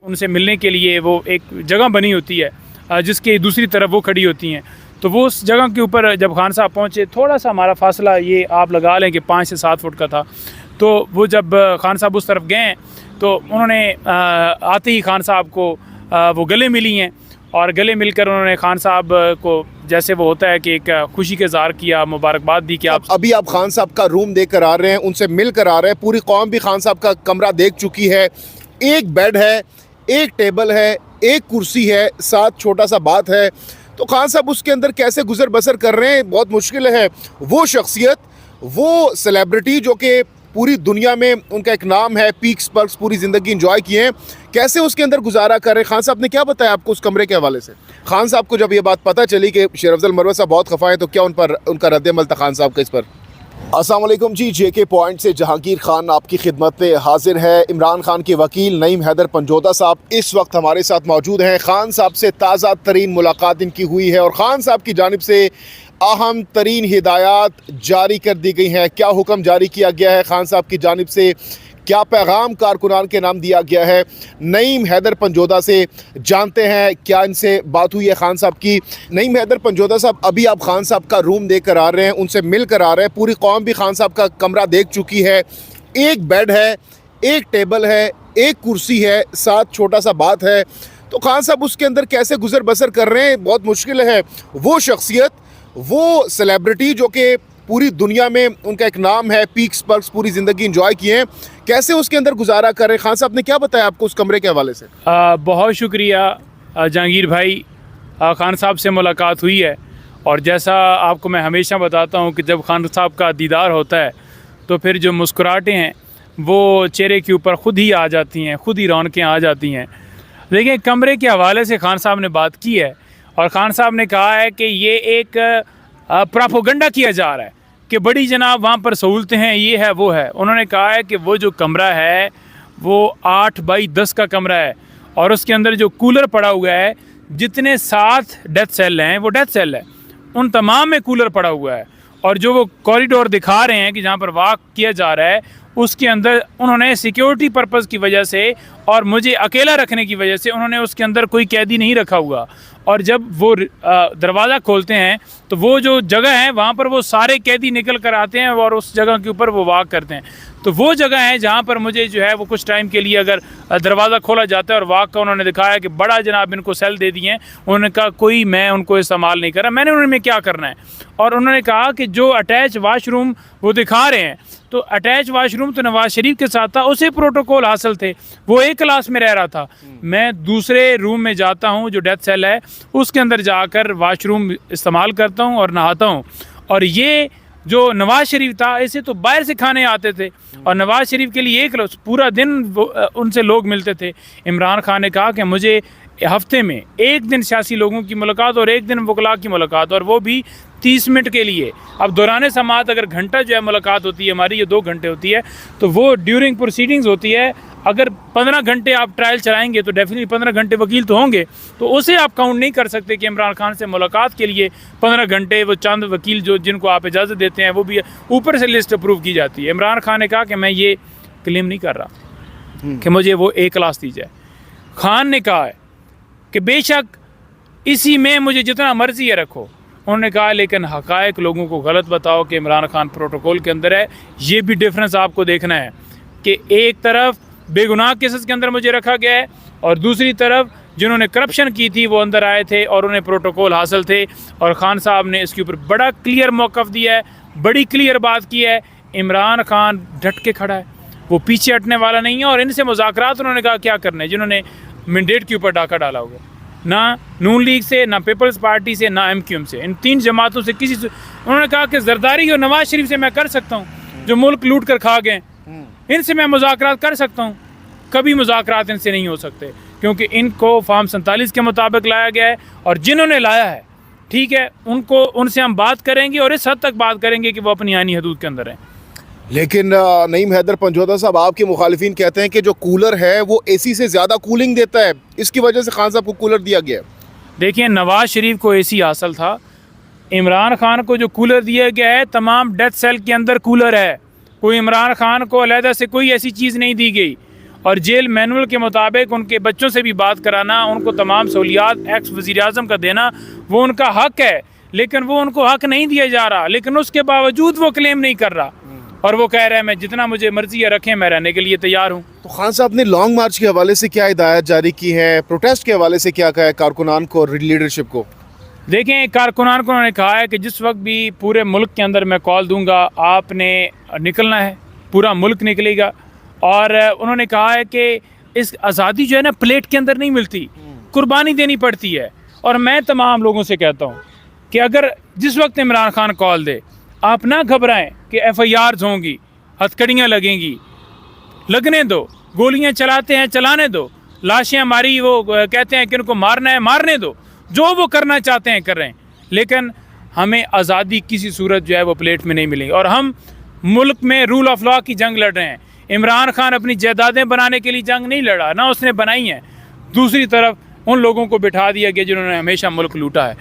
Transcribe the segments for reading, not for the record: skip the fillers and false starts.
उनसे मिलने के लिए वो एक जगह बनी होती है जिसके दूसरी तरफ वो खड़ी होती हैं। तो वो उस जगह के ऊपर जब खान साहब पहुँचे, थोड़ा सा हमारा फासला ये आप लगा लें कि 5 से 7 फुट का था। तो वो जब खान साहब उस तरफ गए तो उन्होंने आते ही खान साहब को वो गले मिली हैं और गले मिलकर उन्होंने खान साहब को जैसे वो होता है कि एक खुशी का इज़हार किया, मुबारकबाद दी कि आप अभी आप खान साहब का रूम देख कर आ रहे हैं, उनसे मिल कर आ रहे हैं। पूरी कौम भी खान साहब का कमरा देख चुकी है। एक बेड है, एक टेबल है, एक कुर्सी है, साथ छोटा सा बात है। तो खान साहब उसके अंदर कैसे गुजर बसर कर रहे हैं, बहुत मुश्किल है। वो शख्सियत, वो सेलिब्रिटी जो कि पूरी दुनिया में उनका एक नाम है, पीक्स पर्क्स पूरी ज़िंदगी इंजॉय किए हैं, कैसे उसके अंदर गुजारा कर रहे हैं। खान साहब ने क्या बताया आपको उस कमरे के हवाले से? खान साहब को जब ये बात पता चली कि शेर अफजल मरवत साहब बहुत खफा है, तो क्या उनका रद्द-ए-अमल था खान साहब का इस पर? अस्सलाम वालेकुम जी, JK पॉइंट से जहांगीर खान आपकी खिदमत में हाजिर है। इमरान खान के वकील नईम हैदर पंजोदा साहब इस वक्त हमारे साथ मौजूद हैं। खान साहब से ताज़ा तरीन मुलाकात इनकी हुई है और ख़ान साहब की जानिब से अहम तरीन हिदायत जारी कर दी गई हैं। क्या हुक्म जारी किया गया है खान साहब की जानिब से, क्या पैगाम कारकुनान के नाम दिया गया है, नईम हैदर पंजोदा से जानते हैं क्या इनसे बात हुई है खान साहब की। नईम हैदर पंजोदा साहब, अभी आप खान साहब का रूम देख कर आ रहे हैं, उनसे मिल कर आ रहे हैं। पूरी कौम भी खान साहब का कमरा देख चुकी है। एक बेड है, एक टेबल है, एक कुर्सी है, साथ छोटा सा बात है। तो खान साहब उसके अंदर कैसे गुजर बसर कर रहे हैं, बहुत मुश्किल है। वो शख्सियत, वो सेलिब्रिटी जो कि पूरी दुनिया में उनका एक नाम है, पीक्स पर्क्स पूरी ज़िंदगी इंजॉय किए हैं, कैसे उसके अंदर गुजारा कर रहे हैं। खान साहब ने क्या बताया आपको उस कमरे के हवाले से? बहुत शुक्रिया जहांगीर भाई, खान साहब से मुलाकात हुई है और जैसा आपको मैं हमेशा बताता हूँ कि जब खान साहब का दीदार होता है तो फिर जो मुस्कुराहटें हैं वो चेहरे के ऊपर ख़ुद ही आ जाती हैं, ख़ुद ही रौनकें आ जाती हैं। देखिए, कमरे के हवाले से खान साहब ने बात की है और ख़ान साहब ने कहा है कि ये एक प्रोपेगेंडा किया जा रहा है कि बड़ी जनाब वहाँ पर सहूलतें हैं, ये है वो है। उन्होंने कहा है कि वो जो कमरा है वो 8 बाई 10 का कमरा है और उसके अंदर जो कूलर पड़ा हुआ है, जितने 7 डेथ सेल हैं वो डेथ सेल है, उन तमाम में कूलर पड़ा हुआ है। और जो वो कॉरिडोर दिखा रहे हैं कि जहाँ पर वॉक किया जा रहा है, उसके अंदर उन्होंने सिक्योरिटी पर्पज़ की वजह से और मुझे अकेला रखने की वजह से उन्होंने उसके अंदर कोई कैदी नहीं रखा हुआ। और जब वो दरवाज़ा खोलते हैं तो वो जो जगह है वहाँ पर वो सारे कैदी निकल कर आते हैं और उस जगह के ऊपर वो वॉक करते हैं। तो वो जगह है जहाँ पर मुझे जो है वो कुछ टाइम के लिए अगर दरवाज़ा खोला जाता है और वॉक का उन्होंने दिखाया कि बड़ा जनाब इनको सेल दे दिए हैं, उन्होंने कहा कोई मैं उनको इस्तेमाल नहीं कर रहा, मैंने उन्हें क्या करना है। और उन्होंने कहा कि जो अटैच वाशरूम वो दिखा रहे हैं, तो अटैच वाशरूम तो नवाज शरीफ के साथ था, उसे प्रोटोकॉल हासिल थे, वो एक क्लास में रह रहा था। मैं दूसरे रूम में जाता हूँ जो डेथ सेल है, उसके अंदर जाकर वाशरूम इस्तेमाल करता हूँ और नहाता हूँ। और ये जो नवाज शरीफ था, ऐसे तो बाहर से खाने आते थे और नवाज शरीफ के लिए एक पूरा दिन उनसे लोग मिलते थे। इमरान खान ने कहा कि मुझे हफ्ते में एक दिन सियासी लोगों की मुलाकात और एक दिन वकला की मुलाकात, और वो भी 30 मिनट के लिए। अब दौरान समाअत अगर घंटा जो है मुलाकात होती है हमारी, ये 2 घंटे होती है, तो वो ड्यूरिंग प्रोसीडिंग्स होती है। अगर 15 घंटे आप ट्रायल चलाएंगे तो डेफिनेटली 15 घंटे वकील तो होंगे, तो उसे आप काउंट नहीं कर सकते कि इमरान खान से मुलाकात के लिए 15 घंटे वो चंद वकील जो जिनको आप इजाज़त देते हैं वो भी ऊपर से लिस्ट अप्रूव की जाती है। इमरान खान ने कहा कि मैं ये क्लेम नहीं कर रहा कि मुझे वो A क्लास दी जाए। खान ने कहा है कि बेशक इसी में मुझे जितना मर्जी है रखो। उन्होंने कहा लेकिन हक़ाइक़ लोगों को गलत बताओ कि इमरान खान प्रोटोकॉल के अंदर है। ये भी डिफरेंस आपको देखना है कि एक तरफ बेगुनाह केसेस के अंदर मुझे रखा गया है और दूसरी तरफ जिन्होंने करप्शन की थी वो अंदर आए थे और उन्हें प्रोटोकॉल हासिल थे। और ख़ान साहब ने इसके ऊपर बड़ा क्लियर मौक़िफ़ दिया है, बड़ी क्लियर बात की है। इमरान खान डट के खड़ा है, वो पीछे हटने वाला नहीं है। और इनसे मुज़ाकरात उन्होंने कहा क्या करना है, जिन्होंने मैंडेट के ऊपर डाका डाला हुआ, ना नून लीग से, ना पीपल्स पार्टी से, ना MQM से, इन 3 जमातों से किसी से। उन्होंने कहा कि जरदारी और नवाज शरीफ से मैं कर सकता हूँ, जो मुल्क लूट कर खा गए, इनसे मैं मुज़ाकरात कर सकता हूँ। कभी मुज़ाकरात इनसे नहीं हो सकते क्योंकि इनको फार्म 47 के मुताबिक लाया गया है और जिन्होंने लाया है, ठीक है, उनसे हम बात करेंगे और इस हद तक बात करेंगे कि वो अपनी आईनी हदूद के अंदर हैं। लेकिन नईम हैदर पंजोदा साहब, आपके मुखालिफिन कहते हैं कि जो कूलर है वो AC से ज़्यादा कूलिंग देता है, इसकी वजह से खान साहब को कूलर दिया गया है। देखिए, नवाज शरीफ को AC हासिल था, इमरान खान को जो कूलर दिया गया है तमाम डेथ सेल के अंदर कूलर है। कोई इमरान खान को अलहदा से कोई ऐसी चीज़ नहीं दी गई। और जेल मैनुअल के मुताबिक उनके बच्चों से भी बात कराना, उनको तमाम सहूलियात एक्स वज़ीर आज़म का देना वो उनका हक़ है, लेकिन वो उनको हक़ नहीं दिया जा रहा। लेकिन उसके बावजूद वो क्लेम नहीं कर रहा और वो कह रहा है मैं जितना मुझे मर्जी है रखें, मैं रहने के लिए तैयार हूँ। तो खान साहब ने लॉन्ग मार्च के हवाले से क्या हिदायत जारी की है, प्रोटेस्ट के हवाले से क्या कहा है कारकुनान को, लीडरशिप को? देखें, कारकुनान को उन्होंने कहा है कि जिस वक्त भी पूरे मुल्क के अंदर मैं कॉल दूंगा आपने निकलना है, पूरा मुल्क निकलेगा। और उन्होंने कहा है कि इस आज़ादी जो है ना प्लेट के अंदर नहीं मिलती, कुर्बानी देनी पड़ती है। और मैं तमाम लोगों से कहता हूँ कि अगर जिस वक्त इमरान खान कॉल दे, आप ना घबराएं कि FIRs होंगी, हथकड़ियाँ लगेंगी, लगने दो, गोलियाँ चलाते हैं चलाने दो, लाशें हमारी वो कहते हैं कि उनको मारना है मारने दो, जो वो करना चाहते हैं कर रहे हैं। लेकिन हमें आज़ादी किसी सूरत जो है वो प्लेट में नहीं मिलेगी। और हम मुल्क में रूल ऑफ लॉ की जंग लड़ रहे हैं। इमरान खान अपनी जायदादें बनाने के लिए जंग नहीं लड़ा, ना उसने बनाई हैं। दूसरी तरफ उन लोगों को बिठा दिया गया जिन्होंने हमेशा मुल्क लूटा है।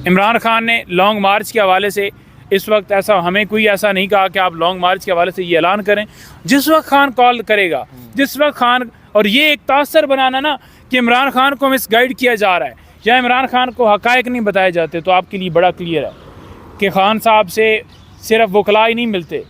इमरान खान ने लॉन्ग मार्च के हवाले से इस वक्त ऐसा हमें कोई ऐसा नहीं कहा कि आप लॉन्ग मार्च के हवाले से ये ऐलान करें। जिस वक्त खान कॉल करेगा, जिस वक्त खान, और ये एक तासर बनाना ना कि इमरान खान को मिस गाइड किया जा रहा है या इमरान खान को हक़ाइक़ नहीं बताए जाते, तो आपके लिए बड़ा क्लियर है कि खान साहब से सिर्फ वकला ही नहीं मिलते,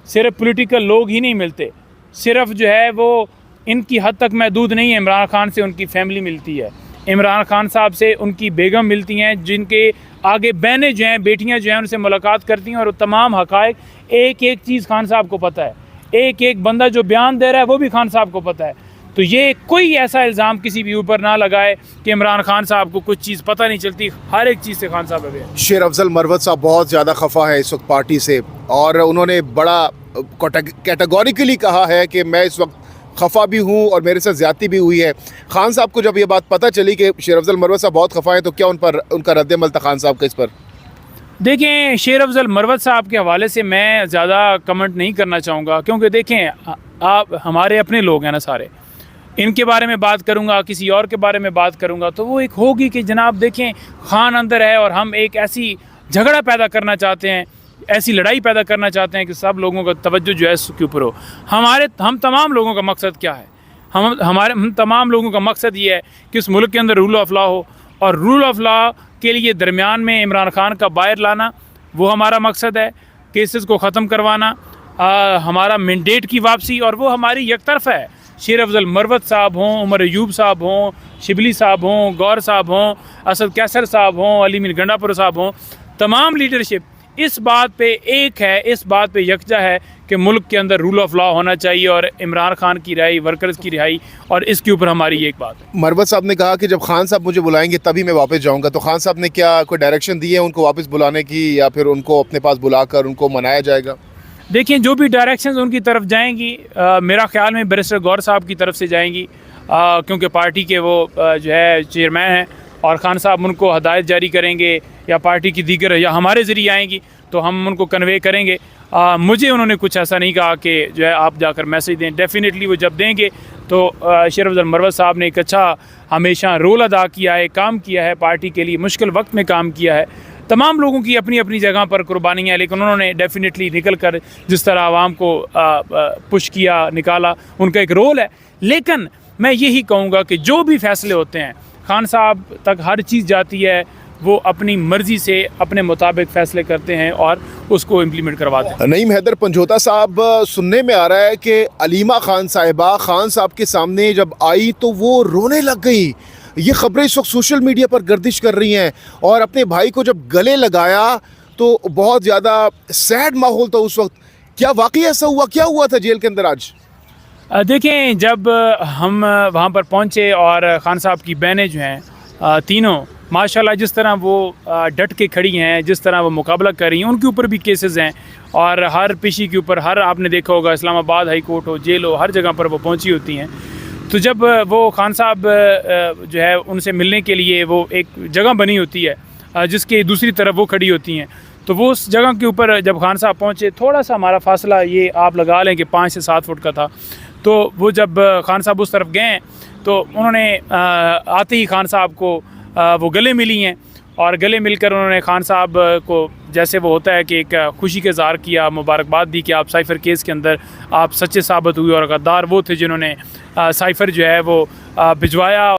सिर्फ पॉलिटिकल लोग ही नहीं मिलते, सिर्फ जो है वो इनकी हद तक महदूद नहीं है। इमरान खान से उनकी फैमिली मिलती है, इमरान खान साहब से उनकी बेगम मिलती हैं, जिनके आगे बहनें जो हैं, बेटियां जो हैं, उनसे मुलाकात करती हैं। और तमाम हक़ाइक़, एक एक चीज़ खान साहब को पता है, एक एक बंदा जो बयान दे रहा है वो भी खान साहब को पता है। तो ये कोई ऐसा इल्ज़ाम किसी भी ऊपर ना लगाए कि इमरान खान साहब को कुछ चीज़ पता नहीं चलती। हर एक चीज़ से खान साहब अवेयर। शेर अफजल मरवत साहब बहुत ज़्यादा खफा है इस वक्त पार्टी से, और उन्होंने बड़ा कैटेगोरिकली कहा है कि मैं इस वक्त खफा भी हूँ और मेरे साथ ज़्यादती भी हुई है। खान साहब को जब ये बात पता चली कि शेर अफजल मरवत साहब बहुत खफा है, तो क्या उन पर उनका रद्द-ए-अमल था खान साहब का इस पर? देखें, शेर अफजल मरवत साहब के हवाले से मैं ज़्यादा कमेंट नहीं करना चाहूँगा, क्योंकि देखें आप हमारे अपने लोग हैं ना सारे। इनके बारे में बात करूँगा, किसी और के बारे में बात करूँगा तो वो एक होगी कि जनाब देखें खान अंदर है और हम एक ऐसी झगड़ा पैदा करना चाहते हैं, ऐसी लड़ाई पैदा करना चाहते हैं कि सब लोगों का तवज्जो जो है इसके ऊपर हो। हम तमाम लोगों का मकसद क्या है? हम तमाम लोगों का मकसद ये है कि इस मुल्क के अंदर रूल ऑफ लॉ हो, और रूल ऑफ लॉ के लिए दरमियान में इमरान खान का बाहर लाना वो हमारा मकसद है। केसेस को ख़त्म करवाना हमारा मैंडेट की वापसी, और वो हमारी यकतरफ़ा है। शेर अफजल मरवत साहब हों, उमर अयूब साहब हों, शिबली साहब हों, गौर साहब हों, असद कैसर साहब हों, अली मीर गंडापुर साहब हों, तमाम लीडरशिप इस बात पे एक है, इस बात पे यकजा है कि मुल्क के अंदर रूल ऑफ लॉ होना चाहिए और इमरान खान की रिहाई, वर्कर्स की रिहाई, और इसके ऊपर हमारी एक बात है। मरवत साहब ने कहा कि जब खान साहब मुझे बुलाएंगे तभी मैं वापस जाऊंगा, तो खान साहब ने क्या कोई डायरेक्शन दी है उनको वापस बुलाने की, या फिर उनको अपने पास बुलाकर उनको मनाया जाएगा? देखिए, जो भी डायरेक्शंस उनकी तरफ जाएंगी, मेरा ख्याल में बैरिस्टर गौर साहब की तरफ से जाएंगी, क्योंकि पार्टी के वो जो है चेयरमैन हैं, और खान साहब उनको हदायत जारी करेंगे, या पार्टी की दीगर या हमारे ज़रिए आएंगी तो हम उनको कन्वे करेंगे। मुझे उन्होंने कुछ ऐसा नहीं कहा कि जो है आप जाकर मैसेज दें। डेफिनेटली वो जब देंगे तो शेर अफजल मरवत साहब ने एक अच्छा हमेशा रोल अदा किया है, काम किया है, पार्टी के लिए मुश्किल वक्त में काम किया है। तमाम लोगों की अपनी अपनी जगह पर कुर्बानियाँ, लेकिन उन्होंने डेफिनेटली निकल कर जिस तरह आवाम को पुश किया, निकाला, उनका एक रोल है। लेकिन मैं यही कहूँगा कि जो भी फैसले होते हैं खान साहब तक हर चीज़ जाती है, वो अपनी मर्ज़ी से अपने मुताबिक फ़ैसले करते हैं और उसको इम्प्लीमेंट करवाते हैं। नईम हैदर पंजोता साहब, सुनने में आ रहा है कि अलीमा खान साहिबा खान साहब के सामने जब आई तो वो रोने लग गई। ये ख़बरें इस वक्त सोशल मीडिया पर गर्दिश कर रही हैं, और अपने भाई को जब गले लगाया तो बहुत ज़्यादा सैड माहौल था उस वक्त। क्या वाकई ऐसा हुआ? क्या हुआ था जेल के अंदर आज? देखें, जब हम वहाँ पर पहुँचे और ख़ान साहब की बहनें जो हैं तीनों माशाल्लाह जिस तरह वो डट के खड़ी हैं, जिस तरह वो मुकाबला कर रही हैं, उनके ऊपर भी केसेस हैं, और हर पेशी के ऊपर, हर आपने देखा होगा इस्लामाबाद हाई कोर्ट हो, जेल हो, हर जगह पर वो पहुँची होती हैं। तो जब वो खान साहब जो है उनसे मिलने के लिए वो एक जगह बनी होती है जिसके दूसरी तरफ वो खड़ी होती हैं, तो वो उस जगह के ऊपर जब खान साहब पहुँचे, थोड़ा सा हमारा फासला ये आप लगा लें कि 5 से 7 फुट का था। तो वो जब खान साहब उस तरफ गए तो उन्होंने आते ही खान साहब को वो गले मिली हैं, और गले मिलकर उन्होंने खान साहब को जैसे वो होता है कि एक खुशी का इज़हार किया, मुबारकबाद दी कि आप साइफ़र केस के अंदर आप सच्चे साबित हुए और गद्दार वो थे जिन्होंने साइफ़र जो है वो भिजवाया।